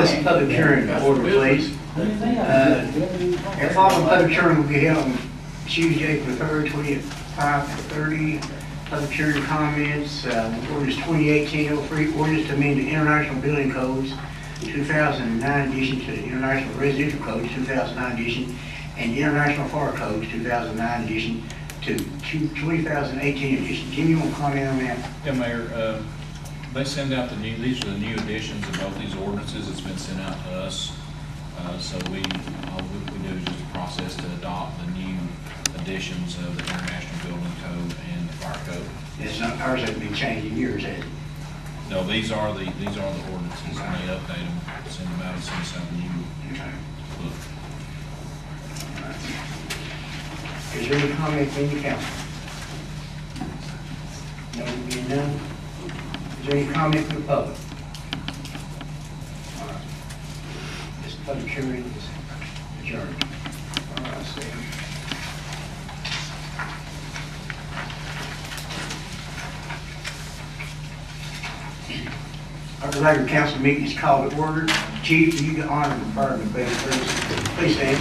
Public hearing order, please. The following public hearing will be held on Tuesday, April 3rd, 25:30. Public hearing comments, ordinance 2018-03, ordinance to amend the International Building Codes 2009 edition to the International Residential Codes 2009 edition and the International Fire Codes 2009 edition to 2018 edition. Jim, you want to comment on that? Yeah, Mayor, they send out these are the new editions of both these ordinances. It's been sent out to us. So all we do is just a process to adopt the new editions of the International Building Code and the Fire Code. It's not, ours hasn't been changed in years, has it? No, these are the ordinances, and they update them, send them out, and send us out the new Okay. book. Is there any comment from the council? No, being none. Is there any comment from the public? All right. This public hearing is adjourned. All right, Sam. Our regular council meeting is called to order. Chief, you get honor and fire the base, please stand.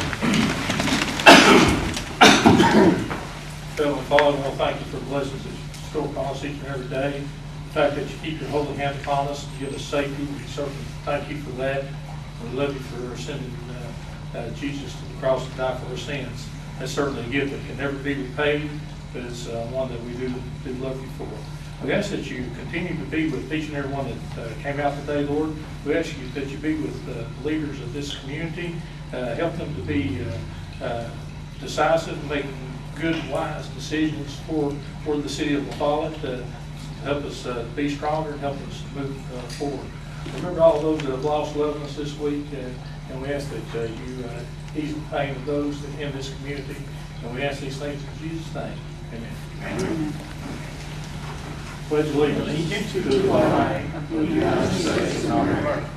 Fellow Father, I want to thank you for the blessings that you bestow upon us each and every day. The fact that you keep your holy hand upon us and give us safety, we certainly thank you for that. We love you for sending Jesus to the cross to die for our sins. That's certainly a gift that can never be repaid, but it's one that we do love you for. We ask that you continue to be with each and every one that came out today, Lord. We ask you that you be with the leaders of this community, help them to be decisive and making good, wise decisions for the city of La Follette, to help us be stronger and help us move forward. Remember all those that have lost loved ones this week, and we ask that you ease the pain of those in this community. And we ask these things in Jesus' name. Amen. Pledge allegiance to the flag of the United States of America,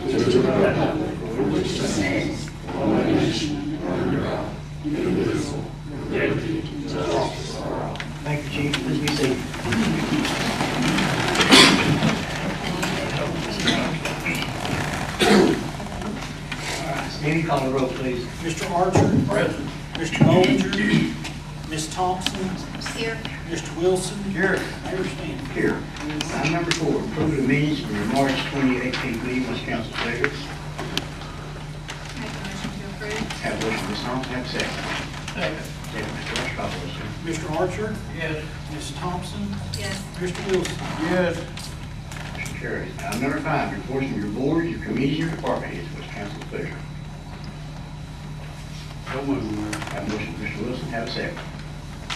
to the republic for which it stands, one nation, under God, indivisible, with liberty and justice for all. Thank you, Chief. Please be seated. All right, Stevie, call the roll, please. Mr. Archer. Present. Mr. Bollinger. Ms. Thompson. Here. Mr. Wilson. Here. Mayor Stanton. Here. Item number 4, approve the minutes from the March 2018 meeting. What's council's pleasure? Make a motion to approve. Have a motion, Ms. Thompson, have a second. Second, Mr. Rush, call the roll, sir. Mr. Archer. Yes. Ms. Thompson. Yes. Mr. Wilson. Yes. Motion carries. Item number 5, reports from your boards, your committees, your department heads. What's council's pleasure? So moved. Have a motion, Mr. Wilson, have a second.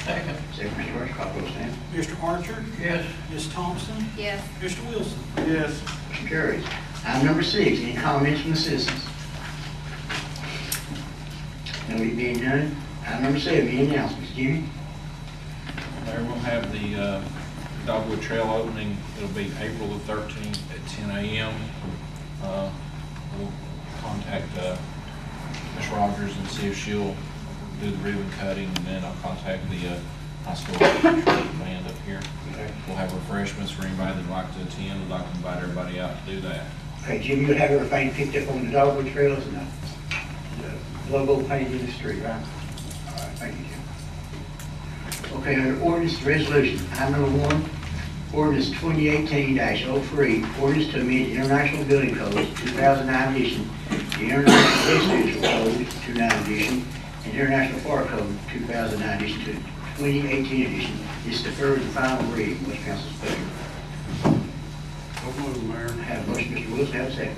Second. Second, Mr. Rush, call the roll, Sam. Mr. Archer. Yes. Ms. Thompson. Yes. Mr. Wilson. Yes. Motion carries. Item number 6, any comments from the citizens? No, it being none. Item number 7, any announcements? Jimmy? Mayor, we'll have the Dogwood Trail opening. It'll be April the 13th at 10 a.m. We'll contact Ms. Rogers and see if she'll do the ribbon cutting, and then I'll contact the high school band up here. Okay. We'll have refreshments for anybody that'd like to attend. We'd like to invite everybody out to do that. Okay, Jimmy, you'll have everything picked up on the dogwood trails and the logo painted in the street, right? All right, thank you, Jim. Okay, under ordinance resolution, item number 1, ordinance 2018-03, ordinance to amend International Building Codes 2009 edition, the International Residential Code 2009 edition, and International Fire Code 2009 edition to 2018 edition is deferred to final reading. What's council's pleasure? So moved, Mayor. Have a motion, Mr. Wilson, have a second.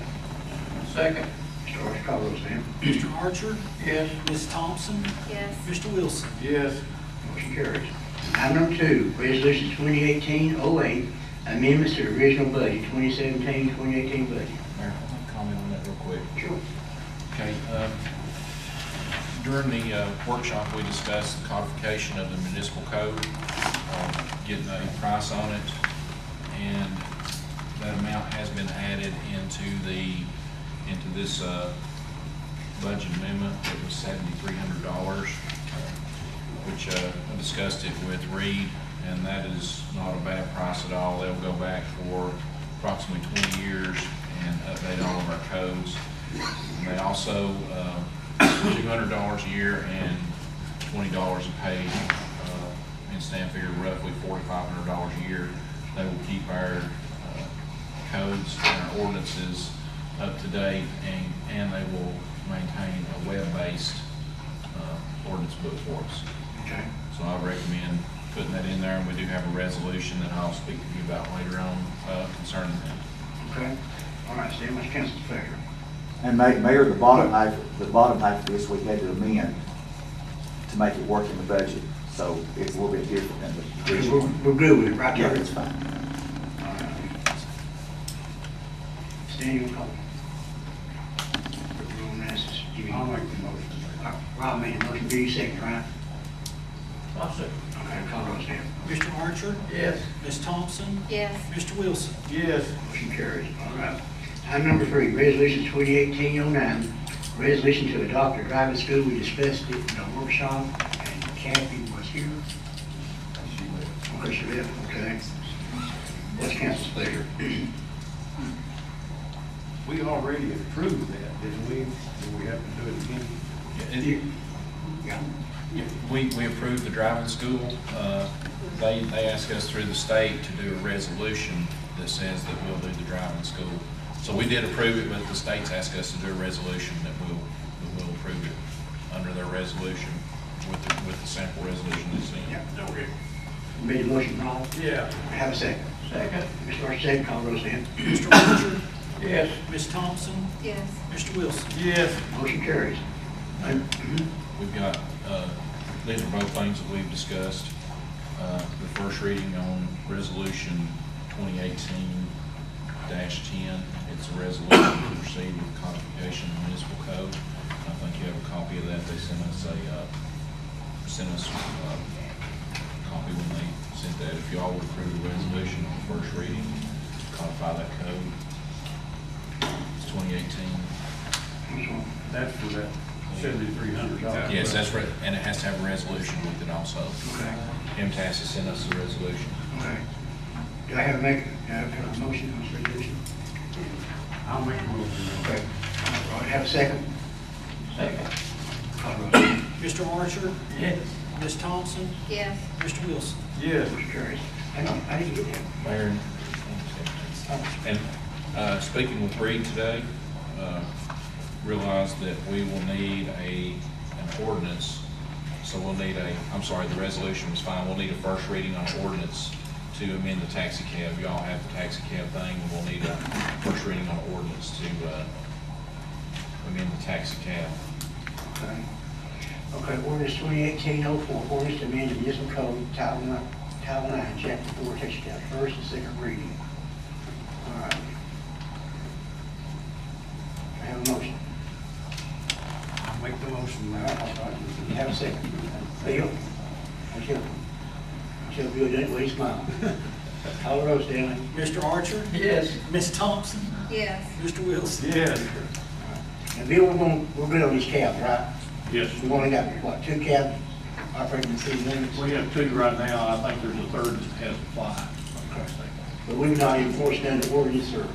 Second. Mr. Archer, call the roll, Sam. Mr. Archer. Yes. Ms. Thompson. Yes. Mr. Wilson. Yes. Motion carries. Item number 2, resolution 2018-08, amendments to the original budget, 2017-2018 budget. Mayor, I'll have a comment on that real quick. Sure. Okay, during the workshop, we discussed the codification of the municipal code, getting a price on it, and that amount has been added into this budget amendment. It was $7,300, which I discussed it with Reed, and that is not a bad price at all. They'll go back for approximately 20 years, and update all of our codes. And they also, $200 a year and $20 a page, in stamp figure, roughly $4,500 a year. They will keep our codes and our ordinances up to date, and they will maintain a web-based ordinance book for us. Okay. So I recommend putting that in there, and we do have a resolution that I'll speak to you about later on concerning that. Okay. All right, Sam, what's council's pleasure? And Mayor, the bottom half of this, we had to amend to make it work in the budget, so it's a little bit different than the original. We're good with it, right Yeah, there? it's fine. All right. Stan, you call. I'll make the motion. Rob made a motion, do you second, right? I'll second. Okay, call those in. Mr. Archer? Yes. Ms. Thompson? Yes. Mr. Wilson? Yes. Motion carries. All right. Item number 3, resolution 2018-09, resolution to adopt a driving school. We discussed it in the workshop, and Kathy was here. Okay, she left, okay. What's council's pleasure? We already approved that, didn't we? Do we have to do it again? Yeah. We approved the driving school. They asked us through the state to do a resolution that says that we'll do the driving school. So we did approve it, but the state's asked us to do a resolution that we'll approve it under their resolution with the sample resolution that's in. Yeah, okay. Made a motion, Rob? Yeah. Have a second. Second. Mr. Archer, second, call those in. Mr. Archer? Yes. Ms. Thompson? Yes. Mr. Wilson? Yes. Motion carries. We've got, these are both things that we've discussed. The first reading on resolution 2018-10. It's a resolution to proceed with codification of municipal code. I think you have a copy of that. They sent us a copy when they sent that. If you all would approve the resolution on first reading, codify that code. It's 2018. That's for that $7,300. Yes, that's right, and it has to have a resolution with it also. Okay. MTS has sent us the resolution. Okay. Do I have a motion on this resolution? I'll make a motion. Okay. All right, have a second? Second. Call those in. Mr. Archer? Yes. Ms. Thompson? Yes. Mr. Wilson? Yes. Motion carries. I didn't get that. Mayor, and speaking with Reed today, realized that we will need an ordinance. So we'll need the resolution was fine. We'll need a first reading on ordinance to amend the taxi cab. Y'all have the taxi cab thing, and we'll need a first reading on ordinance to amend the taxi cab. Okay. Okay, ordinance 2018-04, ordinance to amend the municipal code, Title 9, Chapter 4, taxi cab, first and second reading. All right. I have a motion. I'll make the motion. All right, you have a second. Bill? Until Bill does it, well, he smiled. Call the roll, Stanley. Mr. Archer? Yes. Ms. Thompson? Yes. Mr. Wilson? Yes. And Bill, we're good on these cabs, right? Yes. We've only got, what, 2 cabs operating in city limits? We have 2 right now. I think there's a third that has to fly. Okay. But we've not enforced none of the ordinance or,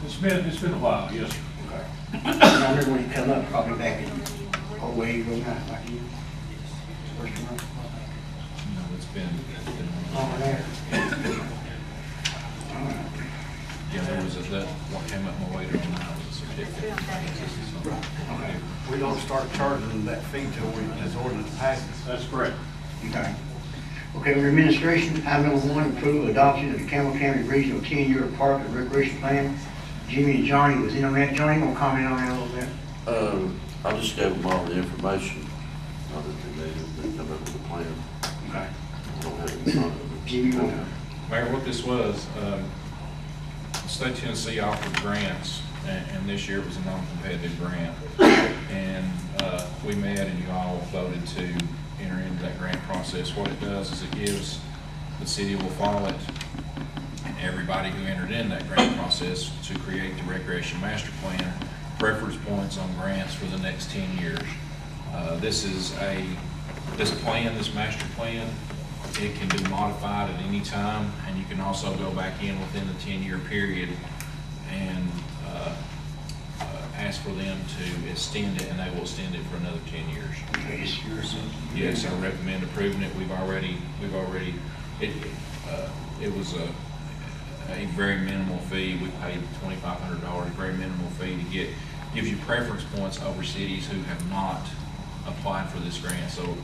It's been a while, yes, sir. okay. I remember when you come up, probably back in, way ago now, like you. First one. No, it's been. Oh, there. All right. Yeah, there was what came up my way during that was a certificate. Okay. We don't start charging that fee till this ordinance passes. That's correct. Okay. Okay, under administration, item number 1, approval adoption of the Campbell County Regional 10-year Park and Recreation Plan. Jimmy and Johnny was in on that. Johnny, want to comment on that a little bit? I just gave them all the information that they needed to come up with a plan. Okay. Don't have it in front of them. Jimmy, you want to? Mayor, what this was, the state of Tennessee offered grants, and this year it was a non-competitive grant. And we met and you all voted to enter into that grant process. What it does is it gives the city of La Follette and everybody who entered in that grant process to create the recreation master plan, preference points on grants for the next 10 years. This master plan, it can be modified at any time, and you can also go back in within the 10-year period and ask for them to extend it, and they will extend it for another 10 years. Okay, it's yours. Yes, I recommend approving it. We've already, it was a very minimal fee. We paid $2,500, very minimal fee to gives you preference points over cities who have not applied for this grant. So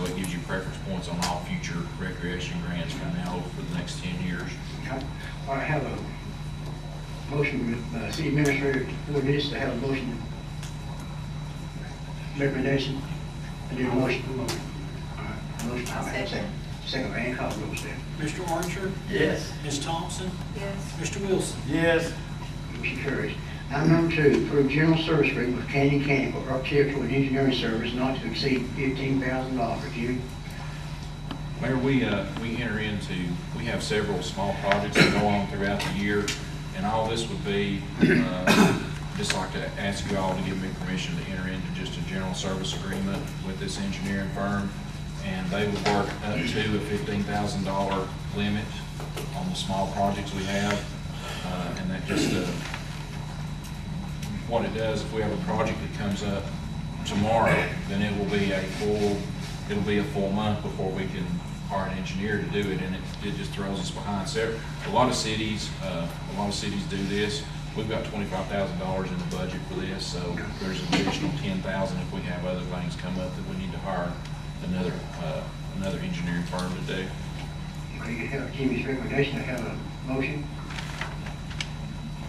it gives you preference points on all future recreation grants from now for the next 10 years. Okay. I have a motion with city administrator for this, to have a motion recommendation. I do a motion. Motion, I'll have a second. Second, and call the roll, Stan. Mr. Archer? Yes. Ms. Thompson? Yes. Mr. Wilson? Yes. Motion carries. Item number 2, approve general service agreement with Canyon County for architectural and engineering service not to exceed $15,000. Jimmy? Mayor, we enter into, we have several small projects that go on throughout the year, and all this would be, just like to ask you all to give me permission to enter into just a general service agreement with this engineering firm, and they would work up to a $15,000 limit on the small projects we have, and that just, what it does, if we have a project that comes up tomorrow, then it will be a full month before we can hire an engineer to do it, and it just throws us behind. So a lot of cities do this. We've got $25,000 in the budget for this, so there's an additional $10,000 if we have other things come up that we need to hire another engineering firm to do. Okay, you have Jimmy's recommendation. I have a motion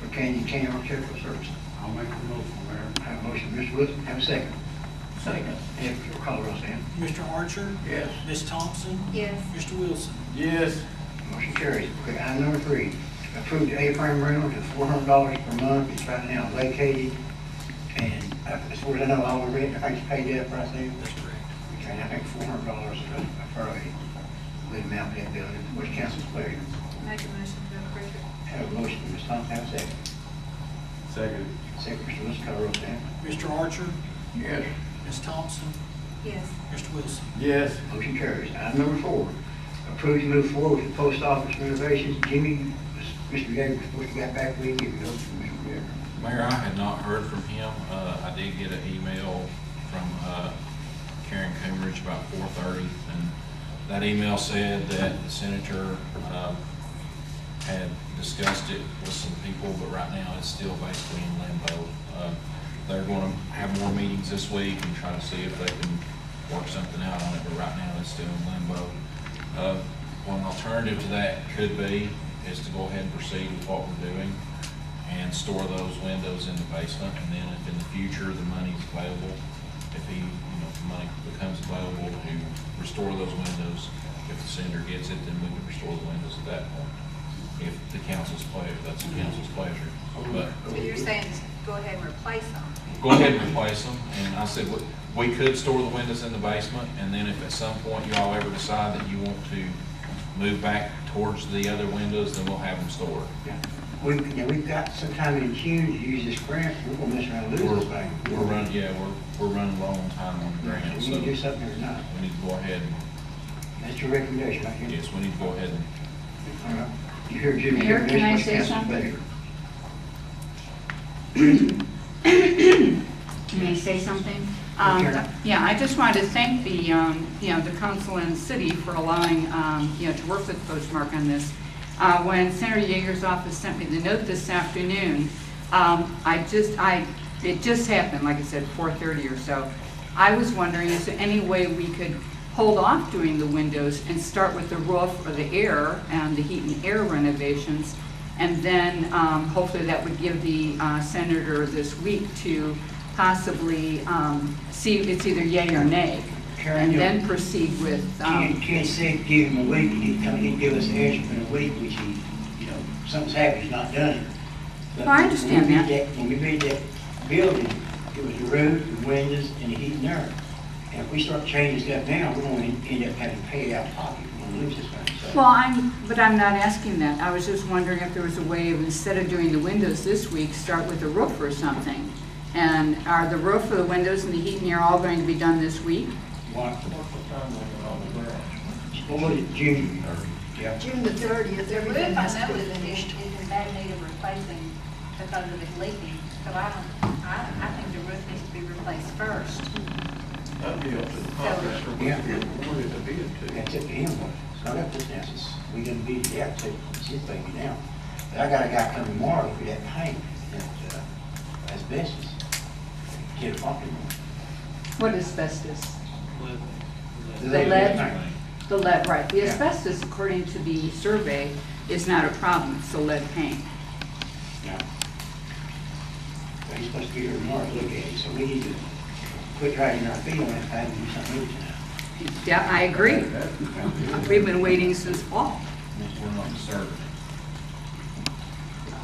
for Canyon County architectural service. I'll make the motion, Mayor. I have a motion, Mr. Wilson, have a second. Second. And call the roll, Stan. Mr. Archer? Yes. Ms. Thompson? Yes. Mr. Wilson? Yes. Motion carries. Okay, item number 3, approve the A-frame rental to $400 per month. It's right now vacated, and as far as I know, all the rent, I think it's paid up right there. That's correct. Okay, and I think $400 is a fairly good amount for that building. What's council's pleasure? Make a motion to approve it. Have a motion from Ms. Thompson, have a second. Second. Second, Mr. Wilson, call the roll, Stan. Mr. Archer? Yes. Ms. Thompson? Yes. Mr. Wilson? Yes. Motion carries. Item number 4, approve to move forward with the post office renovations. Jimmy, Mr. Yeager was supposed to get back with you. Give it over to Mr. Yeager. Mayor, I had not heard from him. I did get an email from Karen Coombridge about 4:30, and that email said that the senator had discussed it with some people, but right now it's still basically in limbo. They're going to have more meetings this week and try to see if they can work something out on it, but right now it's still in limbo. One alternative to that could be is to go ahead and proceed with what we're doing and store those windows in the basement, and then if in the future the money's available, if the money becomes available to restore those windows, if the senator gets it, then we can restore the windows at that point. If the council's pleasure, that's the council's pleasure. But So you're saying just go ahead and replace them? go ahead and replace them, and I said, we could store the windows in the basement, and then if at some point you all ever decide that you want to move back towards the other windows, then we'll have them stored. Yeah. We've got some time in June to use this grant. We're going to mess around and lose this thing. We're running low on time on the grant, We so need to do something or not. we need to go ahead and, That's your recommendation, right here? yes, we need to go ahead and, All right. You hear Jimmy's Mayor, can I recommendation. say What's council's something? pleasure? May I say something? Sure. Yeah, I just wanted to thank the, the council and the city for allowing, to work with Postmark on this. When Senator Yeager's office sent me the note this afternoon, it just happened, like I said, 4:30 or so. I was wondering, is there any way we could hold off doing the windows and start with the roof or the air and the heat and air renovations, and then hopefully that would give the senator this week to possibly see if it's either yay or nay, Karen, and then proceed with. Ken said give him a week, and he'd come in and give us an answer in a week, which he, something's happened, he's not done it. But Well, I understand that. When we built that building, it was the roof, the windows, and the heat and air. And if we start changing stuff now, we're going to end up having to pay it out of pocket. We're going to lose this thing. So, Well, I'm not asking that. I was just wondering if there was a way of, instead of doing the windows this week, start with the roof or something. And are the roof or the windows and the heat and air all going to be done this week? what was it, June? Yeah. June the 30th, The roof, everything I has to know, be is finished. in bad need of replacing because of it leaking. So I I think the roof needs to be replaced first. That'd be up to the contractor, Yeah. we wanted to bid to. That's up to him, it's not up to us now, we done beat it out, so it's his baby now. But I got a guy coming tomorrow for that paint, that, asbestos. Can't walk anymore. What asbestos? The The lead lead? paint. The lead, right. The Yeah. asbestos, according to the survey, is not a problem, it's the lead paint. Yeah. But he's supposed to be here tomorrow to look at it, so we need to quit dragging our feet on that paint and do something with it now. Yeah, I agree. We've been waiting since fall. We're not disturbing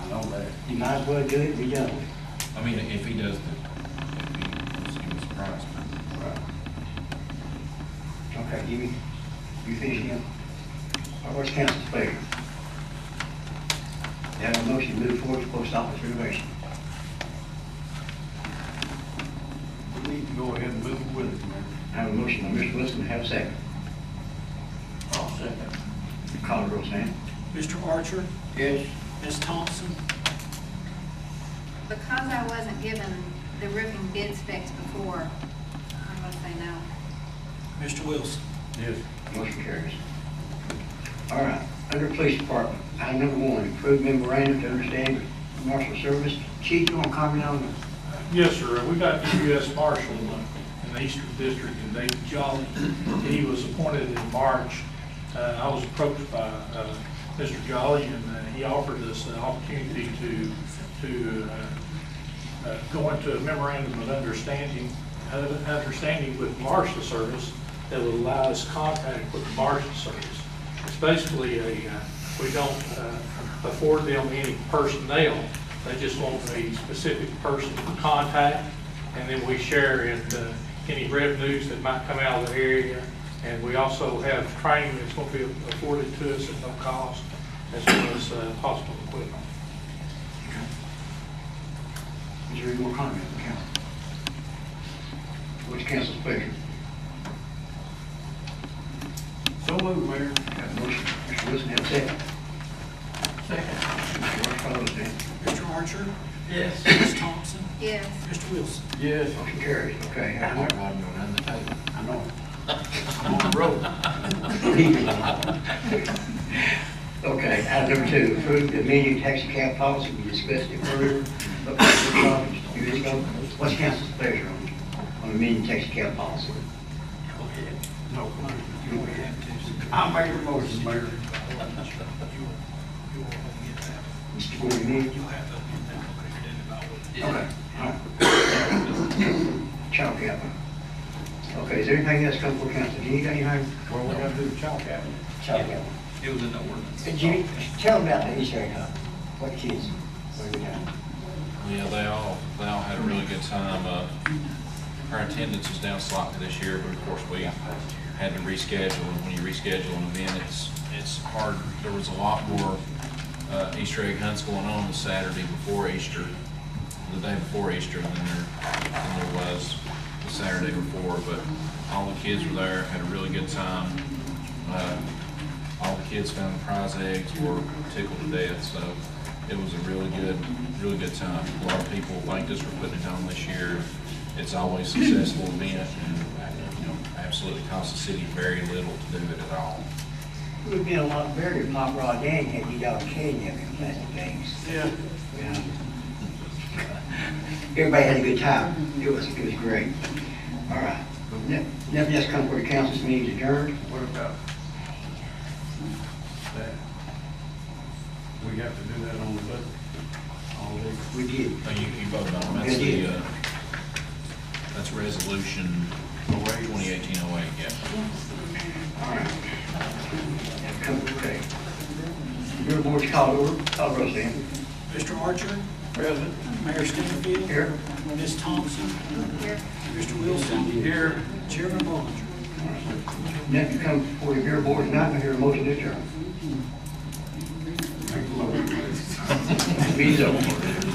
I know that. You might as well do it, be done with it. it. I mean, if he does, if he was surprised. Okay, you finish him? Or what's council's pleasure? You have a motion to move forward to post office renovation. We need to go ahead and move with it, Mayor. I have a motion by Mr. Wilson, have a second. I'll second. Call the roll, Sam. Mr. Archer, Yes. Ms. Thompson, Because I wasn't given the roofing bid specs before, I'm gonna say no. Mr. Wilson. Yes. Motion carries. All right, under police department, item number 1, approved memorandum to understand with marshal service. Chief, you want to comment on that? Yes, sir. We got the U.S. Marshal in the Eastern District, and David Jolly. He was appointed in March. I was approached by Mr. Jolly, and he offered us the opportunity to go into a memorandum of understanding with Marshal Service that would allow us contact with the Marshal Service. It's basically we don't afford them any personnel. They just want a specific person to contact, and then we share in any revenues that might come out of the area. And we also have training that's going to be afforded to us at no cost, as well as hospital equipment. Is there any more comment from council? What's council's pleasure? So moved, Mayor. Have a motion, Mr. Wilson, have a second. Second. Mr. Ross, call the roll, Sam. Mr. Archer, Yes. Ms. Thompson, Yes. Mr. Wilson. Yes. Motion carries, okay. I'm not riding around the table. I know. I'm on the road. Okay, item number 2, approve the amending taxi cab policy, we discussed it further. What's council's pleasure on amending taxi cab policy? No. You don't have to. I'll make a motion, Mayor. Mr. Gordon, you need? Okay, all right. Child cab. Okay, is there anything else come for council? Jimmy, got anything? Well, we gotta do the child cabinet. Child cab. It was in the ordinance. Hey, Jimmy, tell them about the Easter egg hunt. What kids, what are we doing? Yeah, they all had a really good time. Our attendance was down slightly this year, but of course we had to reschedule. And when you reschedule an event, it's hard. There was a lot more Easter egg hunts going on the Saturday before Easter, the day before Easter, than there was the Saturday before. But all the kids were there, had a really good time. All the kids found the prize eggs, were tickled to death. So it was a really good time. A lot of people thanked us for putting it on this year. It's always a successful event, and absolutely costs the city very little to do it at all. It would have been a lot better if Pop Rod Dan had you dog candy up in plastic bags. Yeah. Yeah. Everybody had a good time. It was great. All right. Nothing else come for the council's meeting adjourned. What about that? We have to do that on the budget. All day. We did. Oh, you voted on it. That's Yeah, the, that's resolution 2018-08, yeah. All right. Have come for today. Your board's called over. Call the roll, Sam. Mr. Archer, Present. Mayor Stanfield. Here. Ms. Thompson, Here. Mr. Wilson. Here. Chairman Bollinger. Nothing come for your board tonight. I hear a motion to adjourn. Meeting's over.